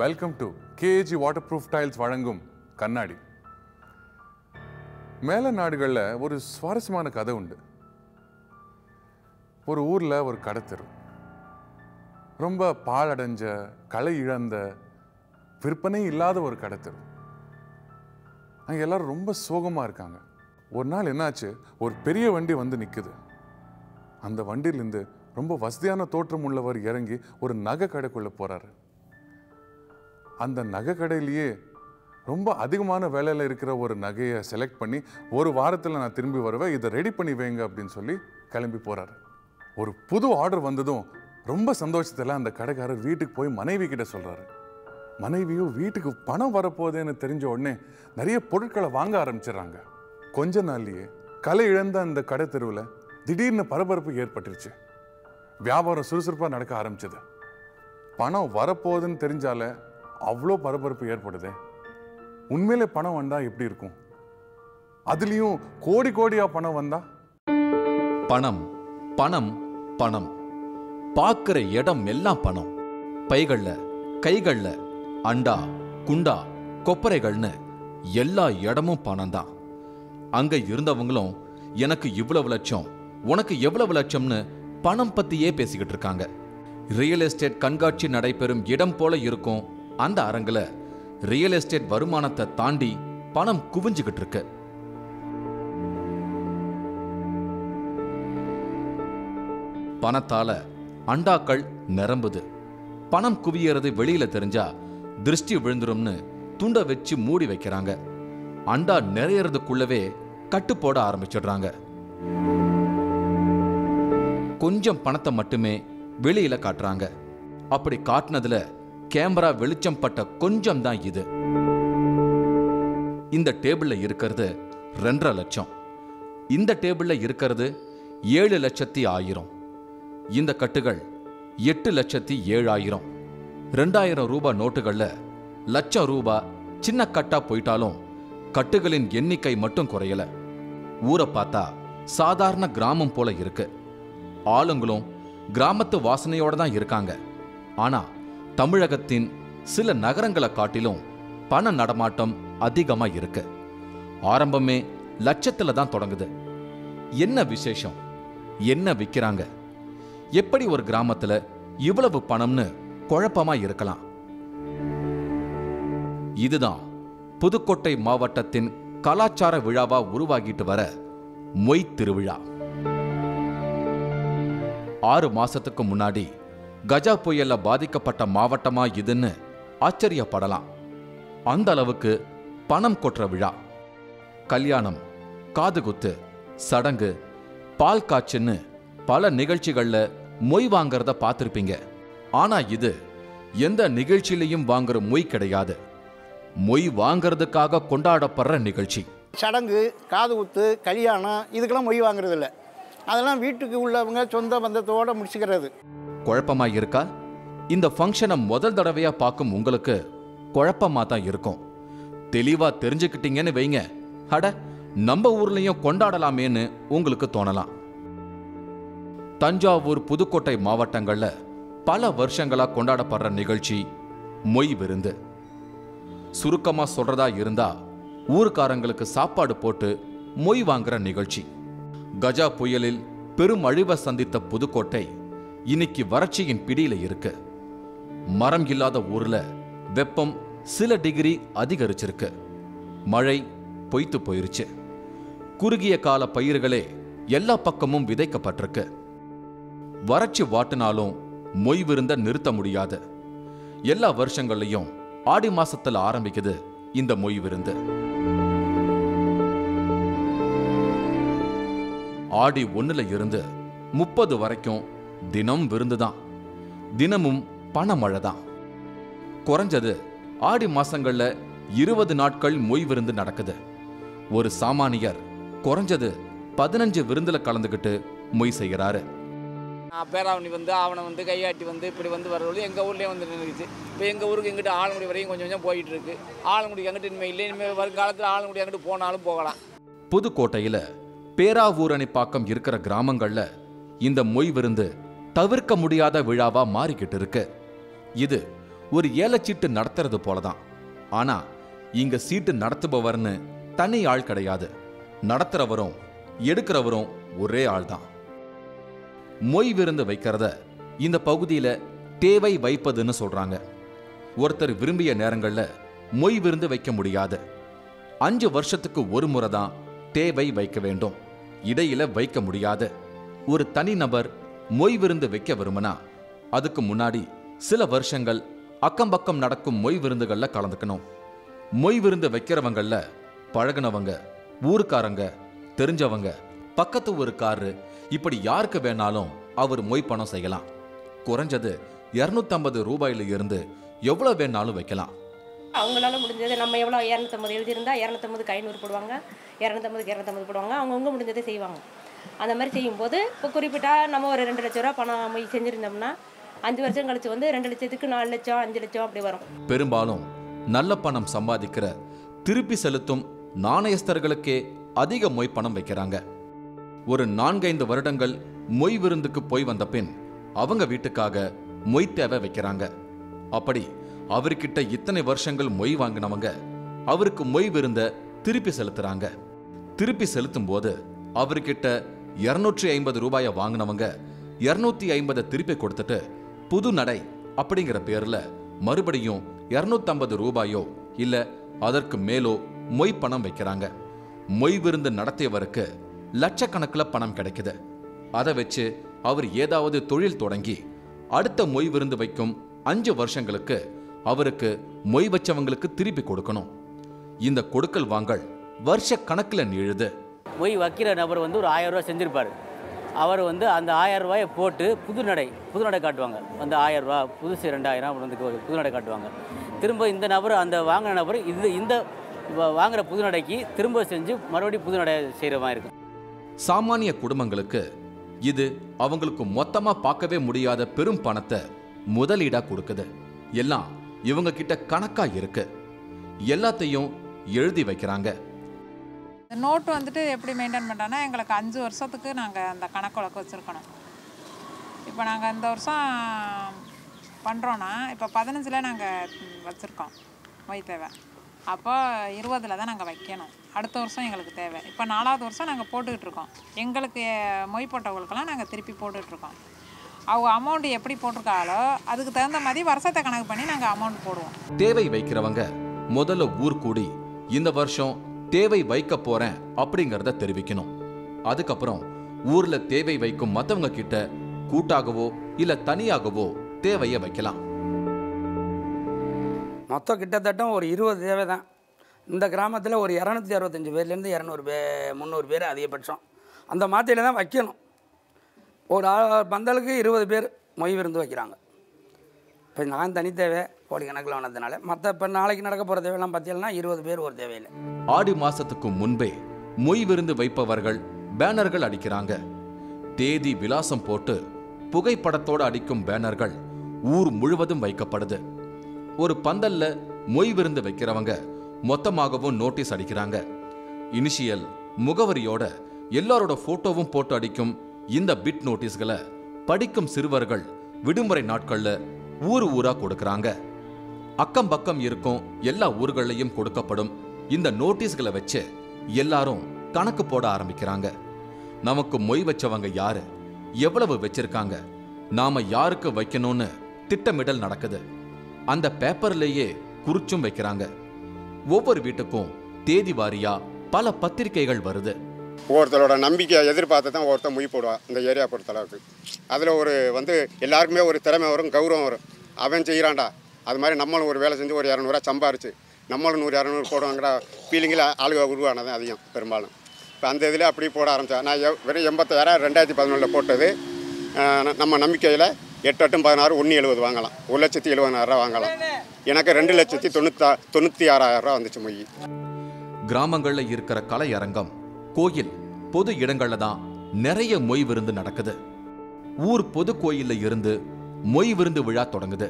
Welcome to KAG water proof tiles வழங்கும் கண்ணாடி. மேல நாடுகளில் ஒரு சுவாரஸ்யமான கதை உண்டு. ஒரு ஊரில் ஒரு கடத்தெரு, ரொம்ப பாழடைஞ்ச, களை இழந்த, விற்பனை இல்லாத ஒரு கடத்தெரு. அங்கே எல்லாரும் ரொம்ப சோகமாக இருக்காங்க. ஒரு நாள் என்னாச்சு, ஒரு பெரிய வண்டி வந்து நிற்குது. அந்த வண்டியிலேருந்து ரொம்ப வசதியான தோற்றம் உள்ளவர் இறங்கி ஒரு நகை கடைக்குள்ளே போகிறாரு. அந்த நகை கடையிலேயே ரொம்ப அதிகமான வேலையில் இருக்கிற ஒரு நகையை செலக்ட் பண்ணி, ஒரு வாரத்தில் நான் திரும்பி வருவேன், இதை ரெடி பண்ணி வைங்க அப்படின்னு சொல்லி கிளம்பி போகிறாரு. ஒரு புது ஆர்டர் வந்ததும் ரொம்ப சந்தோஷத்தில் அந்த கடைக்காரர் வீட்டுக்கு போய் மனைவி கிட்ட சொல்கிறாரு. மனைவியும் வீட்டுக்கு பணம் வரப்போகுதுன்னு தெரிஞ்ச உடனே நிறைய பொருட்களை வாங்க ஆரம்பிச்சிடுறாங்க. கொஞ்ச நாள்லேயே கலை இழந்த அந்த கடை தெருவில் திடீர்னு பரபரப்பு ஏற்பட்டுருச்சு. வியாபாரம் சுறுசுறுப்பாக நடக்க ஆரம்பிச்சது. பணம் வரப்போகுதுன்னு தெரிஞ்சாலே அவ்வளோ பரபரப்பு ஏற்படுது. உண்மையிலே பணம் வந்தா எப்படி இருக்கும்? அதுலேயும் கோடி கோடியா பணம் வந்தா? பணம் பணம் பணம், பார்க்கிற இடம் எல்லாம் பணம். பைகள்ல, கைகள்ல, அண்டா, குண்டா, கொப்பரைகள்னு எல்லா இடமும் பணம் தான். அங்க இருந்தவங்களும் எனக்கு இவ்வளவு லட்சம், உனக்கு எவ்வளவு லட்சம்னு பணம் பத்தியே பேசிக்கிட்டு இருக்காங்க. ரியல் எஸ்டேட் கண்காட்சி நடைபெறும் இடம் போல இருக்கும் அந்த அரங்குல ரியல் எஸ்டேட் வருமானத்தை தாண்டி பணம் குவிஞ்சுக்கிட்டு இருக்கு. பணத்தால அண்டாக்கள் நிரம்புது. பணம் குவியறது வெளியில தெரிஞ்சா திருஷ்டி விழுந்துரும்னு துண்டை வச்சு மூடி வைக்கிறாங்க. அண்டா நிறையறதுக்குள்ளவே கட்டு போட ஆரம்பிச்சிடுறாங்க. கொஞ்சம் பணத்தை மட்டுமே வெளியில காட்டுறாங்க. அப்படி காட்டினதுல கேமரா வெளிச்சம் பட்ட கொஞ்சம் தான் இது. இந்த டேபிள்ல இருக்கிறது 2.5 லட்சம், இந்த டேபிள்ல இருக்கிறது 7,00,000. இந்த கட்டுகள் 8,07,000. 2,000 ரூபாய் நோட்டுகள்ல லட்சம் ரூபாய் சின்ன கட்டா போயிட்டாலும் கட்டுகளின் எண்ணிக்கை மட்டும் குறையல. ஊரை பார்த்தா சாதாரண கிராமம் போல இருக்கு. ஆளுங்களும் கிராமத்து வாசனையோட தான் இருக்காங்க. ஆனா தமிழகத்தின் சில நகரங்களை காட்டிலும் பண நடமாட்டம் அதிகமா இருக்கு. ஆரம்பமே லட்சத்துல தான் தொடங்குது. என்ன விசேஷம்? என்ன விற்கிறாங்க? எப்படி ஒரு கிராமத்துல இவ்வளவு பணம்னு குழப்பமா இருக்கலாம். இதுதான் புதுக்கோட்டை மாவட்டத்தின் கலாச்சார விழாவா உருவாகிட்டு வர மொய் திருவிழா. 6 மாசத்துக்கு முன்னாடி கஜா புயல்ல பாதிக்கப்பட்ட மாவட்டமா இதுன்னு ஆச்சரியப்படலாம். அந்த அளவுக்கு பணம் கொட்டுற விழா. கல்யாணம், காதுகுத்து, சடங்கு, பால் காய்ச்சுன்னு பல நிகழ்ச்சிகள்ல மொய் வாங்கறத பார்த்திருப்பீங்க. ஆனா இது எந்த நிகழ்ச்சியிலையும் வாங்குற மொய் கிடையாது. மொய் வாங்கறதுக்காக கொண்டாடப்படுற நிகழ்ச்சி. சடங்கு, காதுகுத்து, கல்யாணம் இதுக்கெல்லாம் மொய் வாங்குறது இல்லை. அதெல்லாம் வீட்டுக்கு உள்ளவங்க சொந்த பந்தத்தோடு முடிச்சுக்கிறது. குழப்பமா இருக்கா? இந்த ஃபங்க்ஷனை முதல் தடவையா பார்க்கும் உங்களுக்கு குழப்பமா தான் இருக்கும். தெளிவா தெரிஞ்சுக்கிட்டீங்கன்னு வைங்க, அட நம்ம ஊர்லயும் கொண்டாடலாமேன்னு உங்களுக்கு தோணலாம். தஞ்சாவூர், புதுக்கோட்டை மாவட்டங்கள்ல பல வருஷங்களா கொண்டாடப்படுற நிகழ்ச்சி மொய் விருந்து. சுருக்கமா சொல்றதா இருந்தா ஊர்க்காரங்களுக்கு சாப்பாடு போட்டு மொய் வாங்குற நிகழ்ச்சி. கஜா புயலில் பெரும் அழிவை சந்தித்த புதுக்கோட்டை இன்னைக்கு வறட்சியின் பிடியில இருக்கு. மரம் இல்லாத ஊர்ல வெப்பம் சில டிகிரி அதிகரிச்சிருக்கு. மழை பொய்த்து போயிருச்சு. குறுகிய கால பயிர்களே எல்லா பக்கமும் விதைக்கப்பட்டிருக்கு. வறட்சி வாட்டினாலும் மொய் விருந்த நிறுத்த முடியாது. எல்லா வருஷங்கள்லையும் ஆடி மாசத்துல ஆரம்பிக்குது இந்த மொய் விருந்து. ஆடி 1ல இருந்து 30 வரைக்கும் தினம் விருந்துதான். தினமும் பணமழை தான். குறைஞ்சது ஆடி மாசங்கள்ல 20 நாட்கள் மொய் விருந்து நடக்குது. ஒரு சாமானியர் குறைஞ்சது 15 விருந்துல கலந்துக்கிட்டு மொய் செய்கிறாரு. பேராவணி வந்து ஆவணம் வந்து கையாட்டி வந்து இப்படி வந்து வர்றது எங்கள் ஊர்லேயே வந்து நின்றுச்சு. இப்போ எங்கள் ஊருக்கு எங்கிட்ட ஆலங்குடி வரையும் கொஞ்சம் கொஞ்சம் போயிட்டு இருக்கு. ஆலங்குடி அங்கிட்டு இனிமேல் இல்லை. இனிமேல் வருங்காலத்தில் ஆலங்குடி அங்கிட்டு போனாலும் போகலாம். புதுக்கோட்டையில பேராவூரணிப்பாக்கம் இருக்கிற கிராமங்கள்ல இந்த மொய் விருந்து தவிர்க்க முடியாத விழாவா மாறிக்கிட்டு இருக்கு. இது ஒரு ஏலச்சீட்டு நடத்துறது போலதான். ஆனா இங்க சீட்டு நடத்துபவர்னு தனி ஆள் கிடையாது. நடத்துறவரும் எடுக்கிறவரும் ஒரே ஆள் தான். மொய் விருந்து வைக்கிறத இந்த பகுதியில தேவை வைப்பதுன்னு சொல்றாங்க. ஒருத்தர் விரும்பிய நேரங்கள்ல மொய் விருந்து வைக்க முடியாது. 5 வருஷத்துக்கு ஒரு முறை தான் தேவை வைக்க வேண்டும். இடையில வைக்க முடியாது. ஒரு தனிநபர் மொய் விருந்து வைக்க விரும்பினா அதுக்கு முன்னாடி சில வருஷங்கள் அக்கம்பக்கம் நடக்கும் மொய் விருந்துகள்ல கலந்துக்கணும். மொய் விருந்து வைக்கிறவங்கள்ல பழகுனவங்க, ஊருக்காரங்க, தெரிஞ்சவங்க, பக்கத்து ஊருக்காரரு, இப்படி யாருக்கு வேணாலும் அவர் மொய் பணம் செய்யலாம். குறைஞ்சது 250 ரூபாயில இருந்து எவ்வளவு வேணாலும் வைக்கலாம். அவங்களால முடிஞ்சது நம்ம எவ்வளோ 250 எழுதியிருந்தா 250க்கு 500 போடுவாங்க, 250க்கு 250 போடுவாங்க. அவங்கவுங்க முடிஞ்சதை செய்வாங்க. அந்த மாதிரி செய்யும்போது இப்போ குறிப்பிட்டா நம்ம ஒரு 2 லட்ச ரூபா பணம் மொய் செஞ்சுருந்தோம்னா 5 வருஷம் கழிச்சு 2 லட்சத்துக்கு 4 லட்சம் 5 லட்சம் அப்படி வரும். பெரும்பாலும் நல்ல பணம் சம்பாதிக்கிற திருப்பி செலுத்தும் நாணயஸ்தர்களுக்கே அதிக மொய் பணம் வைக்கிறாங்க. ஒரு 4-5 வருடங்கள் மொய் விருந்துக்கு போய் வந்த பின் அவங்க வீட்டுக்காக மொய் தேவை வைக்கிறாங்க. அப்படி அவர்கிட்ட இத்தனை வருஷங்கள் மொய் வாங்கினவங்க அவருக்கு மொய் விருந்த திருப்பி செலுத்துறாங்க. திருப்பி செலுத்தும் போது அவர்கிட்ட 250 ரூபாயை வாங்கினவங்க 250 திருப்பி கொடுத்துட்டு புது நடை அப்படிங்கிற பேர்ல மறுபடியும் 250 ரூபாயோ இல்ல அதற்கு மேலோ மொய் பணம் வைக்கிறாங்க. மொய் விருந்து நடத்தியவருக்கு லட்சக்கணக்கில் பணம் கிடைக்குது. அதை வச்சு அவர் ஏதாவது தொழில் தொடங்கி அடுத்த மொய் விருந்து வைக்கும் 5 வருஷங்களுக்கு அவருக்கு மொய் வச்சவங்களுக்கு திருப்பி கொடுக்கணும். இந்த கொடுக்கல் வாங்கல் வருஷ கணக்கில் நீழுது. மொய் வைக்கிற நபர் ஒரு 1000 ரூபா செஞ்சிருப்பார். அவர் அந்த 1000 ரூபாயை போட்டு புது நடை காட்டுவாங்க. 1000 ரூபா புதுசு 2000 புது நடை காட்டுவாங்க. திரும்ப இந்த நபர் அந்த வாங்கின நபர் இந்த வாங்குற புது நடைக்கு திரும்ப செஞ்சு மறுபடியும் புது நடை செய்கிற மாதிரி இருக்கும். சாமானிய குடும்பங்களுக்கு இது அவங்களுக்கு மொத்தமா பார்க்கவே முடியாத பெரும் பணத்தை முதலீடா கொடுக்குது. எல்லாம் இவங்க கிட்ட கணக்கா இருக்கு. எல்லாத்தையும் எழுதி வைக்கிறாங்க. நோட்டு எப்படி மெயின்டைன் பண்ணுறோன்னா எங்களுக்கு 5 வருஷத்துக்கு நாங்கள் அந்த கணக்கு வச்சுருக்கணும். இப்போ நாங்கள் இந்த வருஷம் பண்ணுறோன்னா இப்போ 15ல் நாங்கள் வச்சுருக்கோம் மொய் தேவை. அப்போ 20ல் தான் நாங்கள் வைக்கணும். அடுத்த வருஷம் எங்களுக்கு தேவை. இப்போ 4வது வருஷம் நாங்கள் போட்டுக்கிட்டு இருக்கோம். எங்களுக்கு மொய் போட்டவங்களுக்கெல்லாம் நாங்கள் திருப்பி போட்டுட்ருக்கோம். அவங்க அமௌண்ட் எப்படி போட்டிருக்காங்களோ அதுக்கு தகுந்த மாதிரி வருஷத்தை கணக்கு பண்ணி நாங்கள் அமௌண்ட் போடுவோம். தேவை வைக்கிறவங்க முதல்ல ஊர் கூடி இந்த வருஷம் தேவை வைக்க போறேன் அப்படிங்கறத தெரிவிக்கணும். அதுக்கப்புறம் ஊர்ல தேவை வைக்கும் மத்தவங்க கிட்ட கூட்டாகவோ இல்ல தனியாகவோ தேவையை வைக்கலாம். மொத்தம் கிட்டத்தட்ட ஒரு 20 தேவை தான். இந்த கிராமத்தில் ஒரு 265 பேர்லேருந்து 300 பேர் அதிகபட்சம் அந்த மாத்தையில் தான் வைக்கணும். ஒரு பந்தலுக்கு 20 பேர் மொய் விருந்து வைக்கிறாங்க. இப்போ நான் தனி தேவை கோடி கணக்கில் வந்ததுனால மற்ற இப்போ நாளைக்கு நடக்க போகிற தேவையெல்லாம் பார்த்தீங்கன்னா 20 பேர் ஒரு தேவையில்லை. ஆடி மாசத்துக்கு முன்பே மொய் விருந்து வைப்பவர்கள் பேனர்கள் அடிக்கிறாங்க. தேதி விலாசம் போட்டு புகைப்படத்தோடு அடிக்கும் பேனர்கள் ஊர் முழுவதும் வைக்கப்படுது. ஒரு பந்தல்ல மொய் விருந்து வைக்கிறவங்க மொத்தமாகவும் நோட்டீஸ் அடிக்கிறாங்க. இனிஷியல் முகவரியோட எல்லாரோட போட்டோவும் போட்டு அடிக்கும் இந்த பிட் நோட்டீஸ்களை படிக்கும் சிறுவர்கள் விடுமுறை நாட்கள்ல ஊரா கொடுக்கறாங்க. அக்கம் பக்கம் இருக்கும் எல்லா ஊர்களையும் கொடுக்கப்படும் இந்த நோட்டீஸ்களை வச்சு எல்லாரும் கணக்கு போட ஆரம்பிக்கிறாங்க. நமக்கு மொய் வச்சவங்க யாரு, எவ்வளவு வச்சிருக்காங்க, நாம யாருக்கு வைக்கணும்னு திட்டமிடல் நடக்குது. அந்த பேப்பர்லேயே குறிச்சும் வைக்கிறாங்க. ஒவ்வொரு வீட்டுக்கும் தேதி வாரியா பல பத்திரிகைகள் வருது. ஒவ்வொருத்தரோட நம்பிக்கையை எதிர்பார்த்து தான் ஒருத்தர் மொய் போடுவான். இந்த ஏரியா பொறுத்தளவுக்கு அதில் ஒரு எல்லாருக்குமே ஒரு திறமை வரும், கௌரவம் வரும். அவன் செய்கிறான்டா, அது மாதிரி நம்மளும் ஒரு வேலை செஞ்சு ஒரு 200 ரூபா சம்பாரிச்சு நம்மளும் 100-200 போடுவாங்கிற ஃபீலிங்கில் ஆளுக உருவானது அதிகம் பெரும்பாலும். இப்போ அந்த இதில் அப்படி போட ஆரம்பித்தேன். நான் வெறும் 80,000 2011 போட்டது. நம்ம நம்பிக்கையில் 8-8-16 170 வாங்கலாம். 1,70,70,000 வாங்கலாம். எனக்கு 2,96,000 வந்துச்சு மொய். கிராமங்களில் இருக்கிற கலையரங்கம், கோயில், பொது இடங்கள்ல தான் நிறைய மொய் விருந்து நடக்குது. ஊர் பொது கோயில்ல இருந்து மொய் விருந்து விழா தொடங்குது.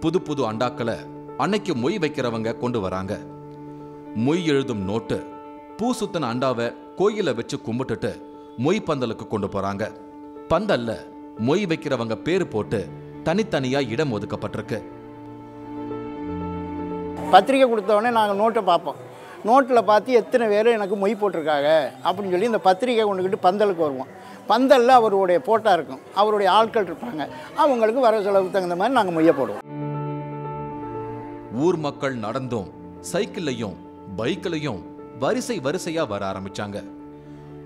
புது புது அண்டாக்களை அன்னைக்கு மொய் வைக்கிறவங்க கொண்டு வராங்க. மொய் எழுதும் நோட்டு பூ சுத்தன அண்டாவை கோயில வச்சு கும்பிட்டுட்டு மொய் பந்தலுக்கு கொண்டு போறாங்க. பந்தல்ல மொய் வைக்கிறவங்க பேரு போட்டு தனித்தனியா இடம் ஒதுக்கப்பட்டிருக்கு. பத்திரிக்கை கொடுத்தவொடனே நாங்கள் நோட்டை பார்ப்போம். நோட்டில் பார்த்து எத்தனை பேர் எனக்கு மொய் போட்டிருக்காங்க அப்படின்னு சொல்லி இந்த பத்திரிக்கை கொண்டுக்கிட்டு பந்தலுக்கு வருவோம். பந்தலில் அவருடைய போட்டா இருக்கும், அவருடைய ஆட்கள் இருப்பாங்க, அவங்களுக்கு வர செலவுக்கு தகுந்த மாதிரி நாங்கள் மொய்யை போடுவோம். ஊர் மக்கள் நடந்தும் சைக்கிள்லையும் பைக்கிலையும் வரிசையா வர ஆரம்பிச்சாங்க.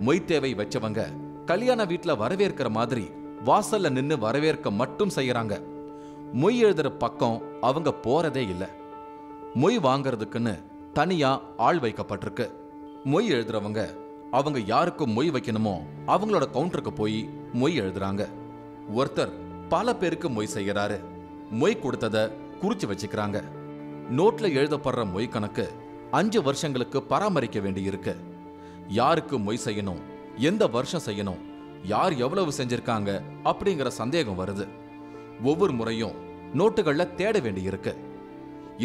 மொய் தேவை வச்சவங்க கல்யாண வீட்டுல வரவேற்கிற மாதிரி வாசல்ல நின்னு வரவேற்க மட்டும் செய்யறாங்க. மொய் எழுதுற பக்கம் அவங்க போறதே இல்லை. மொய் வாங்கறதுக்குன்னு தனியா ஆள் வைக்கப்பட்டிருக்கு. மொய் எழுதுறவங்க அவங்க யாருக்கு மொய் வைக்கணுமோ அவங்களோட கவுண்டருக்கு போய் மொய் எழுதுறாங்க. ஒருத்தர் பல பேருக்கு மொய் செய்யறாரு. மொய் கொடுத்தத குறிச்சு வச்சுக்கிறாங்க. நோட்ல எழுதப்படுற மொய் கணக்கு 5 வருஷங்களுக்கு பராமரிக்க வேண்டி இருக்கு. யாருக்கு மொய் செய்யணும், எந்த வருஷம் செய்யணும், யார் எவ்வளவு செஞ்சிருக்காங்க அப்படிங்கிற சந்தேகம் வருது. ஒவ்வொரு முறையும் நோட்டுகள்ல தேட வேண்டி இருக்கு.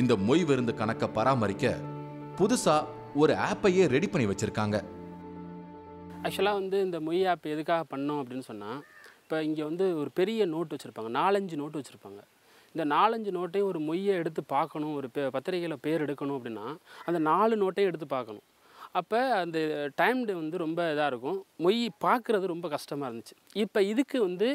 இந்த மொய் விருந்து கணக்கை பராமரிக்க புதுசா ஒரு ஆப்பையே ரெடி பண்ணி வச்சிருக்காங்க. ஆக்சுவலாக வந்து இந்த மொய் ஆப் எதுக்காக பண்ணோம் அப்படின்னு சொன்னால், இப்போ இங்கே வந்து ஒரு பெரிய நோட்டு வச்சுருப்பாங்க, 4-5 நோட்டு வச்சுருப்பாங்க. இந்த 4-5 நோட்டையும் ஒரு மொய்யை எடுத்து பார்க்கணும், ஒரு பத்திரிகையில் பேர் எடுக்கணும் அப்படின்னா அந்த 4 நோட்டையும் எடுத்து பார்க்கணும். அப்போ அந்த டைம்டு வந்து ரொம்ப இதாக இருக்கும், மொய் பார்க்குறது ரொம்ப கஷ்டமாக இருந்துச்சு. இப்போ இதுக்கு வந்து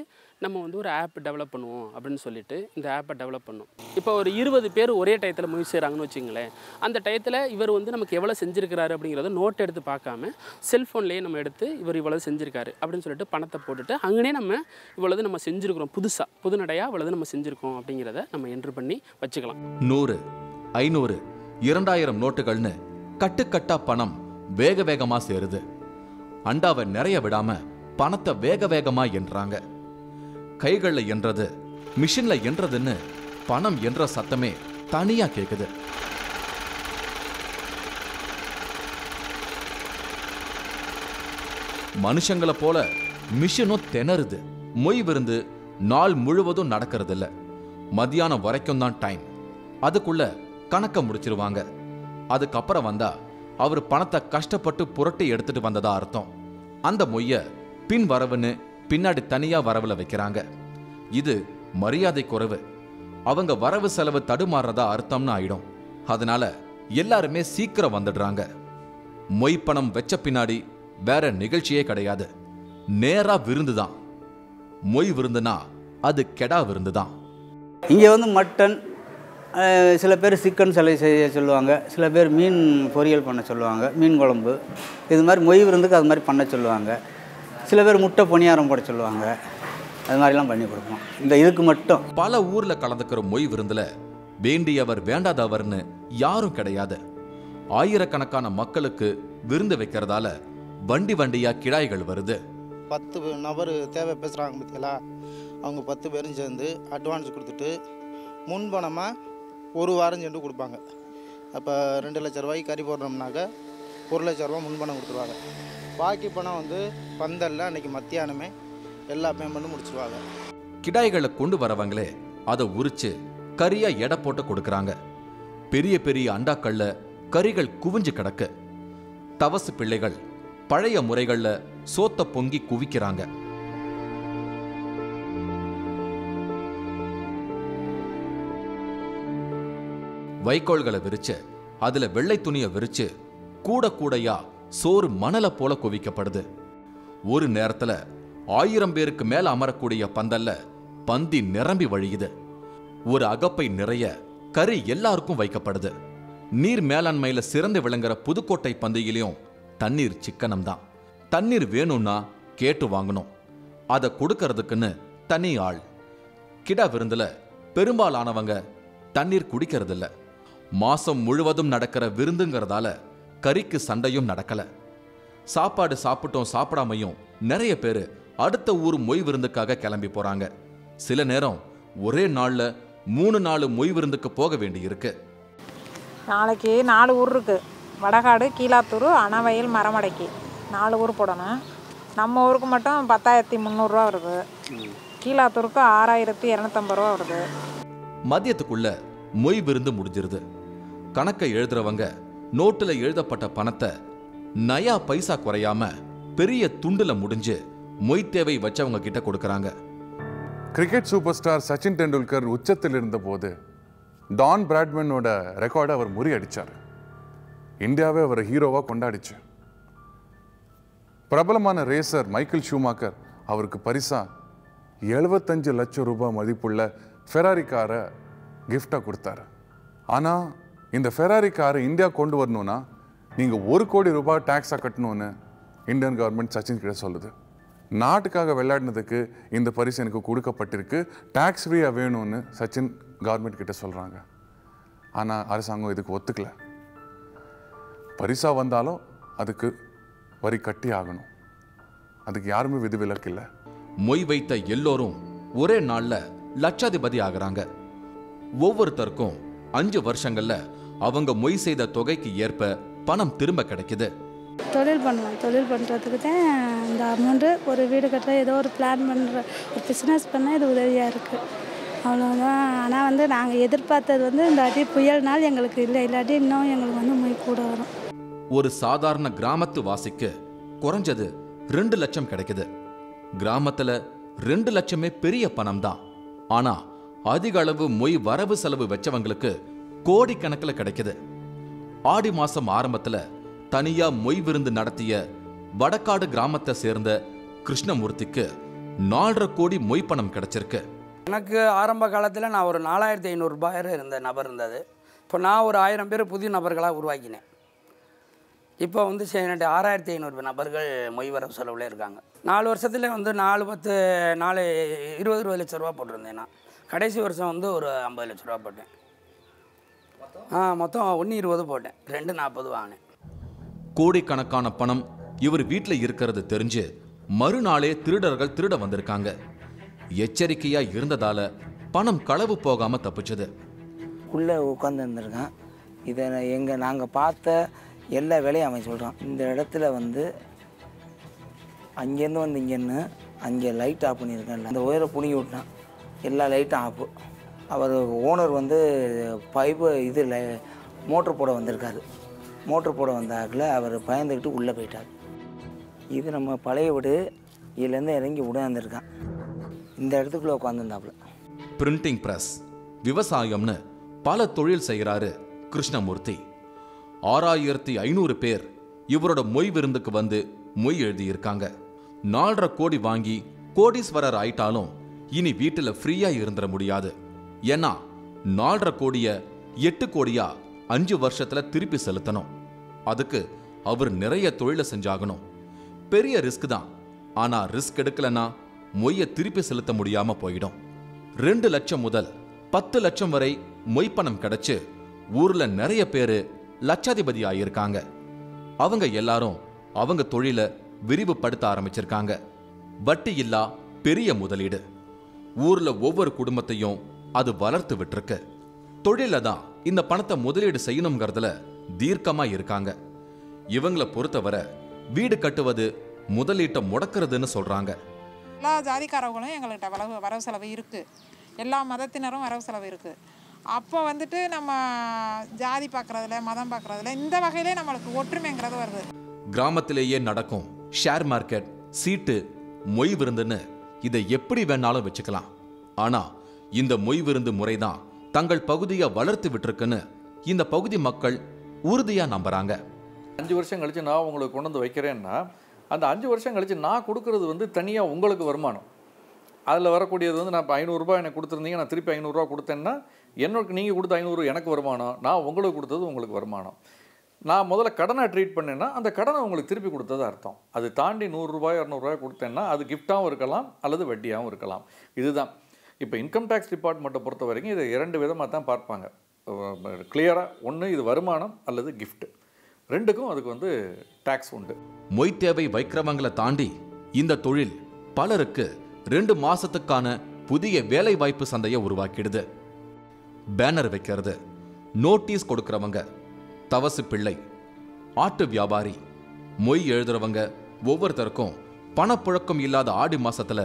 நம்ம வந்து ஒரு ஆப் டெவலப் பண்ணுவோம் அப்படின்னு சொல்லிட்டு இந்த ஆப்பை டெவலப் பண்ணோம். இப்போ ஒரு 20 பேர் ஒரே டயத்தில் மொய் செய்கிறாங்கன்னு வச்சுங்களேன். அந்த டயத்தில் இவர் வந்து நமக்கு எவ்வளோ செஞ்சுருக்கிறாரு அப்படிங்கிறத நோட் எடுத்து பார்க்காம செல்ஃபோன்லேயே நம்ம எடுத்து இவர் இவ்வளோ செஞ்சுருக்காரு அப்படின்னு சொல்லிட்டு பணத்தை போட்டுட்டு அங்கேயே நம்ம இவ்வளவு நம்ம செஞ்சுருக்கிறோம், புதுநடையாக இவ்வளவு நம்ம செஞ்சுருக்கோம் அப்படிங்கிறத நம்ம என்ட்ரு பண்ணி வச்சுக்கலாம். 100, 500, 2000 நோட்டுகள்னு கட்டுக்கட்டா பணம் வேக வேகமா சேருது. அண்டாவை நிறைய விடாம பணத்தை வேக வேகமா என்றாங்க. கைகள்ல என்றது மிஷின்ல என்றதுன்னு பணம் என்ற சத்தமே தனியா கேக்குது. மனுஷங்களை போல மிஷினும் திணறுது. மொய் விருந்து நாள் முழுவதும் நடக்கிறது இல்ல, மத்தியானம் வரைக்கும் தான் டைம். அதுக்குள்ள கணக்க முடிச்சிருவாங்க. அதுக்கப்புறம் வந்தா அவர் பணத்தை கஷ்டப்பட்டு புரட்டி எடுத்துட்டு வந்ததா அர்த்தம். அந்த மொய்ய பின் வரவுன்னு பின்னாடி தனியா வரவுல வைக்கிறாங்க. இது மரியாதை குறைவு, அவங்க வரவு செலவு தடுமாறதா அர்த்தம்னு ஆயிடும். அதனால எல்லாருமே சீக்கிரம் வந்துடுறாங்க. மொய் பணம் வச்ச பின்னாடி வேற நிகழ்ச்சியே கிடையாது, நேரா விருந்துதான். மொய் விருந்துனா அது கெடா விருந்துதான். இங்கே வந்து மட்டன், சில பேர் சிக்கன் சிலை செய்ய சொல்லுவாங்க, சில பேர் மீன் பொரியல் பண்ண சொல்லுவாங்க, மீன் குழம்பு, இது மாதிரி மொய் விருந்துக்கு அது மாதிரி பண்ண சொல்லுவாங்க. சில பேர் முட்டை பணியாரம் போட சொல்லுவாங்க, அது மாதிரிலாம் பண்ணி கொடுப்போம் இந்த இதுக்கு மட்டும். பல ஊர்ல கலந்துக்கிற மொய் விருந்துல வேண்டியவர் வேண்டாதவர்னு யாரும் கிடையாது. ஆயிரக்கணக்கான மக்களுக்கு விருந்து வைக்கிறதால வண்டி வண்டியா கிடாய்கள் வருது. 10 நபர் தேவை பேசுகிறாங்க பார்த்தீங்களா, அவங்க 10 பேரும் சேர்ந்து அட்வான்ஸ் கொடுத்துட்டு முன்பணமாக 1 வாரம் சென்று கொடுப்பாங்க. அப்போ 2 லட்ச ரூபாய்க்கு கறி போடுறோம்னாக்க 1 லட்ச ரூபா முன்பணம் கொடுத்துருவாங்க. பாக்கி பணம் வந்து பந்தலில் அன்றைக்கி மத்தியானமே எல்லா பேமெண்ட்டும் முடிச்சுருவாங்க. கிடாய்களை கொண்டு வரவங்களே அதை உரிச்சு கறியா எடை போட்டு கொடுக்குறாங்க. பெரிய பெரிய அண்டாக்கள்ல கறிகள் குவிஞ்சு கிடக்கு. தவசு பிள்ளைகள் பழைய முறைகள்ல சோத்த பொங்கி குவிக்கிறாங்க. வைக்கோல்களை விரிச்சு அதுல வெள்ளை துணியை விரிச்சு கூட கூடையா சோறு மணலை போல குவிக்கப்படுது. ஒரு நேரத்துல 1000 பேருக்கு மேல அமரக்கூடிய பந்தல்ல பந்தி நிரம்பி வழியுது. ஒரு அகப்பை நிறைய கறி எல்லாருக்கும் வைக்கப்படுது. நீர் மேலாண்மையில சிறந்து விளங்குற புதுக்கோட்டை பந்தியிலையும் தண்ணீர் சிக்கனம் தான். தண்ணீர் வேணும்னா கேட்டு வாங்கணும், அதை கொடுக்கறதுக்குன்னு தனி ஆள். கிடா விருந்துல பெரும்பாலானவங்க தண்ணீர் குடிக்கிறதில்ல. மாசம் முழுவதும் நடக்கிற விருந்துங்கிறதால கறிக்கு சண்டையும் நடக்கல. சாப்பாடு சாப்பிட்டோம் சாப்பிடாமையும் நிறைய பேர் அடுத்த ஊர் மொய் விருந்துக்காக கிளம்பி போறாங்க. சில நேரம் ஒரே நாள்ல 3-4 மொய் விருந்துக்கு போக வேண்டி இருக்கு. நாளைக்கு 4 ஊர் இருக்குது. வடகாடு, கீழாத்தூர், அணவயல், மரமடைக்கு 4 ஊர் போடணும். நம்ம ஊருக்கு மட்டும் 10,300 ரூபா வருது. கீழாத்தூருக்கு 6,250 ரூபா வருது. மதியத்துக்குள்ள மொய் விருந்து முடிஞ்சிருது. கணக்கை எழுதுறவங்க நோட்டுல எழுதப்பட்ட பணத்தை நயா பைசா குறையாம பெரிய துண்டுல முடிஞ்சு மொய் தேவை வச்சவங்க கிட்ட கொடுக்கறாங்க. Cricket super star Sachin Tendulkar உச்சத்தில் இருந்த போது டான் பிராட்மேனோட ரெக்கார்டை அவர் முறியடிச்சார். இந்தியாவே அவர் ஹீரோவாக கொண்டாடிச்சு. பிரபலமான ரேசர் மைக்கேல் ஷூமாக்கர் அவருக்கு பரிசா 75 லட்சம் ரூபாய் மதிப்புள்ள ஃபெராரி காரை கிஃப்டாக கொடுத்தாரு. ஆனால் இந்த ஃபெராரி காரை இந்தியா கொண்டு வரணும்னா நீங்கள் 1 கோடி ரூபாய் டேக்ஸாக கட்டணும்னு இந்தியன் கவர்மெண்ட் சச்சின் கிட்ட சொல்லுது. நாட்டுக்காக விளையாடினதுக்கு இந்த பரிசு எனக்கு கொடுக்கப்பட்டிருக்கு, டேக்ஸ் ஃப்ரீயாக வேணும்னு சச்சின் கவர்மெண்ட் கிட்ட சொல்கிறாங்க. ஆனால் அரசாங்கம் இதுக்கு ஒத்துக்கல. பரிசா வந்தாலும் அதுக்கு வரி கட்டி ஆகணும். அதுக்கு யாருமே விதிவிலக்கு இல்லை. மொய் வைத்த எல்லோரும் ஒரே நாள்ல லட்சாதிபதி ஆகிறாங்க. ஒவ்வொருத்தருக்கும் 5 வருஷங்கள்ல அவங்க மொய் செய்த தொகைக்கு ஏற்ப பணம் திரும்ப கிடைக்குது. தொழில் பண்ணுவோம். தொழில் பண்ணுறதுக்கு தான் இந்த அமௌண்ட்டு. ஒரு வீடு கட்டுற ஏதோ ஒரு பிளான் பண்ணுற ஒரு பிஸ்னஸ் பண்ணால் இது உதவியாக இருக்குது. அவ்வளோதான். ஆனால் வந்து நாங்கள் எதிர்பார்த்தது இந்த அடி புயல் நாள் எங்களுக்கு இல்லை. இல்லாட்டி இன்னும் எங்களுக்கு மொய் கூட வரும். ஒரு சாதாரண கிராமத்து வாசிக்கு குறைஞ்சது 2 லட்சம் கிடைக்குது. கிராமத்துல 2 லட்சமே பெரிய பணம் தான். ஆனா அதிக அளவு மொய் வரவு செலவு வச்சவங்களுக்கு கோடிக்கணக்கில் கிடைக்குது. ஆடி மாசம் ஆரம்பத்துல தனியா மொய் விருந்து நடத்திய வடக்காடு கிராமத்தை சேர்ந்த கிருஷ்ணமூர்த்திக்கு 4.5 கோடி மொய் பணம் கிடைச்சிருக்கு. எனக்கு ஆரம்ப காலத்தில் நான் ஒரு 4500 ரூபாய் இருந்த நபர் இருந்தது. இப்போ நான் ஒரு 1000 பேர் புதிய நபர்களாக உருவாக்கினேன். இப்போ 6500 நபர்கள் மொய் வரவு செலவில் இருக்காங்க. 4 வருஷத்தில் 4, 10, 4, 20 லட்ச ரூபா போட்டிருந்தேன். நான் கடைசி வருஷம் ஒரு 50 லட்ச ரூபா போட்டேன். மொத்தம் 120 போட்டேன். 240 வாங்கினேன். கோடிக்கணக்கான பணம் இவர் வீட்டில் இருக்கிறது தெரிஞ்சு மறுநாளே திருடர்கள் திருட வந்திருக்காங்க. எச்சரிக்கையா இருந்ததால பணம் களவு போகாம தப்பிச்சது. உள்ளே உட்காந்து இருந்திருக்கான். இதை நாங்கள் பார்த்த எல்லா வேலையும் அவன் சொல்கிறான். இந்த இடத்துல அங்கேருந்து இங்கேன்னு அங்கே லைட் ஆஃப் பண்ணியிருக்கேன். அந்த ஒயரை புனிங்கி விட்டான். எல்லா லைட்டும் ஆஃபு. அவர் ஓனர் பைப்பு மோட்ரு போட வந்திருக்காரு. மோட்ரு போட வந்தாக்கில் அவர் பயந்துக்கிட்டு உள்ளே போயிட்டார். இது நம்ம பழைய வீடு. இதுலேருந்து இறங்கி உட்காந்துருக்கான். இந்த இடத்துக்குள்ளே உட்காந்துருந்தாப்புல. பிரிண்டிங் பிரஸ், விவசாயம்னு பல தொழில் செய்கிறாரு கிருஷ்ணமூர்த்தி. 6500 பேர் இவரோட மொய் விருந்துக்கு மொய் எழுதியிருக்காங்க. 4.5 கோடி வாங்கி கோடீஸ்வரர் ஆயிட்டாலும் இனி வீட்டில் ஃப்ரீயா இருந்துட முடியாது. ஏன்னா 4.5 கோடியை 8 கோடியா 5 வருஷத்துல திருப்பி செலுத்தணும். அதுக்கு அவர் நிறைய தொழிலை செஞ்சாகணும். பெரிய ரிஸ்க் தான். ஆனா ரிஸ்க் எடுக்கலன்னா மொய்யை திருப்பி செலுத்த முடியாம போயிடும். 2 லட்சம் முதல் 10 லட்சம் வரை மொய் பணம் கிடைச்சு ஊர்ல நிறைய பேரு லட்சாதிபதி ஆயிருக்காங்க. அவங்க எல்லாரும் அவங்க தொழிலை விரிவுபடுத்த ஆரம்பிச்சிருக்காங்க. வட்டி இல்லா பெரிய முதலீடு. ஊர்ல ஒவ்வொரு குடும்பத்தையும் அது வளர்த்து விட்டுருக்கு. தொழில தான் இந்த பணத்தை முதலீடு செய்யணுங்கிறதுல தீர்க்கமா இருக்காங்க. இவங்களை பொறுத்தவரை வீடு கட்டுவது முதலீட்டை முடக்கிறதுன்னு சொல்றாங்க. எல்லா ஜாதிக்காரவங்களும் எங்கள்கிட்ட வரவு செலவு இருக்குது. எல்லா மதத்தினரும் வரவு செலவு இருக்குது. அப்போ நம்ம ஜாதி பார்க்குறதுல மதம் பார்க்குறதுல இந்த வகையிலே நம்மளுக்கு ஒற்றுமைங்கிறது வருது. கிராமத்திலேயே நடக்கும் ஷேர் மார்க்கெட், சீட்டு, மொய் விருந்துன்னு இதை எப்படி வேணாலும் வச்சுக்கலாம். ஆனா இந்த மொய் விருந்து முறைதான் தங்கள் பகுதியை வளர்த்து விட்டுருக்குன்னு இந்த பகுதி மக்கள் உறுதியா நம்புறாங்க. 5 வருஷம் கழிச்சு நான் உங்களுக்கு கொண்டு வந்து வைக்கிறேன்னா அந்த 5 வருஷம் கழிச்சு நான் கொடுக்கறது தனியாக உங்களுக்கு வருமானம். அதில் வரக்கூடியது நான் இப்போ 500 ரூபாய் எனக்கு கொடுத்துருந்தீங்க, நான் திருப்பி 500 ரூபா கொடுத்தேன்னா என்னோட நீங்கள் கொடுத்த 500 எனக்கு வருமானம், நான் உங்களுக்கு கொடுத்தது உங்களுக்கு வருமானம். நான் முதல்ல கடனை ட்ரீட் பண்ணேன்னா அந்த கடனை உங்களுக்கு திருப்பி கொடுத்தது அர்த்தம். அது தாண்டி 100 ரூபாய் 200 ரூபாய் கொடுத்தேன்னா அது கிஃப்டாகவும் இருக்கலாம் அல்லது வட்டியாகவும் இருக்கலாம். இதுதான் இப்போ இன்கம் டேக்ஸ் டிபார்ட்மெண்ட்டை பொறுத்த வரைக்கும் இதை 2 விதமாக தான் பார்ப்பாங்க கிளியராக. ஒன்று இது வருமானம் அல்லது கிஃப்ட். 2க்கும் அதுக்கு டேக்ஸ் உண்டு. மொய் தேவை வைக்கிறவங்களை தாண்டி இந்த தொழில் பலருக்கு 2 மாசத்துக்கான புதிய வேலை வாய்ப்பு சந்தையை உருவாக்கிடுது. பேனர் வைக்கிறது, நோட்டீஸ் கொடுக்கிறவங்க, தவசு பிள்ளை, ஆட்டு வியாபாரி, மொய் எழுதுறவங்க ஒவ்வொருத்தருக்கும் பணப்புழக்கம் இல்லாத ஆடி மாசத்துல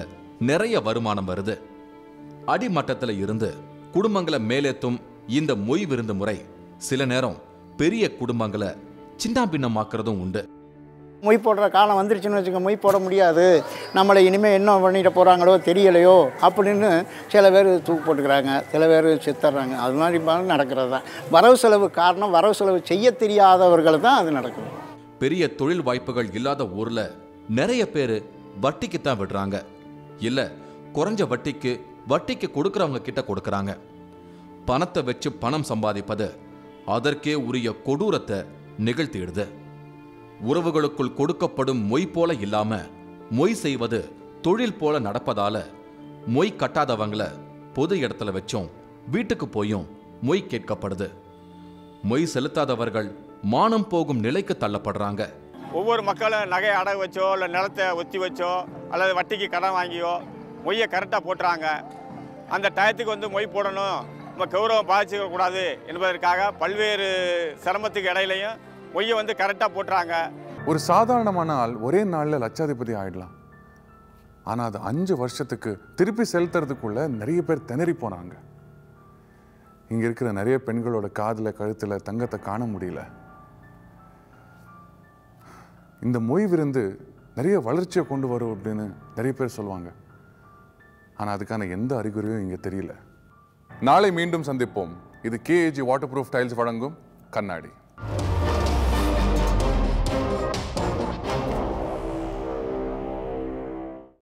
நிறைய வருமானம் வருது. அடிமட்டத்துல இருந்து குடும்பங்களை மேலேத்தும் இந்த மொய் விருந்து முறை சில நேரம் பெரிய குடும்பங்களை சின்ன பின்னமாக்குறதும் உண்டு. மொய் போடுற காலம் வந்துருச்சுன்னு வச்சுக்க, மொய் போட முடியாது, நம்மளை இனிமேல் என்ன பண்ணிட்டு போகிறாங்களோ தெரியலையோ அப்படின்னு சில பேர் தூக்கு போட்டுக்கிறாங்க, சில பேர் செத்துறாங்க. அது மாதிரி நடக்கிறது தான். வரவு செலவு காரணம் வரவு செலவு செய்ய தெரியாதவர்கள் தான் அது நடக்குது. பெரிய தொழில் வாய்ப்புகள் இல்லாத ஊர்ல நிறைய பேர் வட்டிக்கு தான் விடுறாங்க, இல்ல குறைஞ்ச வட்டிக்கு கொடுக்கறவங்க கிட்ட கொடுக்கறாங்க. பணத்தை வச்சு பணம் சம்பாதிப்பது அதற்கே உரிய கொடூரத்தை நிகழ்த்திடுது. உறவுகளுக்குள் கொடுக்கப்படும் மொய் போல இல்லாம மொய் செய்வது தொழில் போல நடப்பதால மொய் கட்டாதவங்கள பொது இடத்துல வச்சும் வீட்டுக்கு போயும் மொய் கேட்கப்படுது. மொய் செலுத்தாதவர்கள் மானம் போகும் நிலைக்கு தள்ளப்படுறாங்க. ஒவ்வொரு மக்களும் நகையை அடகு வச்சோ இல்லை நிலத்தை ஒத்தி வச்சோ அல்லது வட்டிக்கு கடன் வாங்கியோ மொய்யை கரெக்டாக போட்டுறாங்க. அந்த டயத்துக்கு வந்து மொய் போடணும், நம்ம கௌரவம் பாதிச்சுக்கூடாது என்பதற்காக பல்வேறு சிரமத்துக்கு இடையிலையும் மொய்யை வந்து கரெக்டாக போட்டுறாங்க. ஒரு சாதாரணமான ஆள் ஒரே நாளில் லட்சாதிபதி ஆயிடலாம். ஆனால் அது 5 வருஷத்துக்கு திருப்பி செலுத்துறதுக்குள்ள நிறைய பேர் திணறி போனாங்க. இங்கே இருக்கிற நிறைய பெண்களோட காதில் கழுத்தில் தங்கத்தை காண முடியல. இந்த மொய் விருந்து நிறைய வளர்ச்சியை கொண்டு வரும் அப்படின்னு நிறைய பேர் சொல்லுவாங்க. ஆனால் அதுக்கான எந்த அறிகுறியும் இங்கே தெரியல. நாளை மீண்டும் சந்திப்போம். இது KAG வாட்டர் ப்ரூஃப் டைல்ஸ் வழங்கும் கண்ணாடி.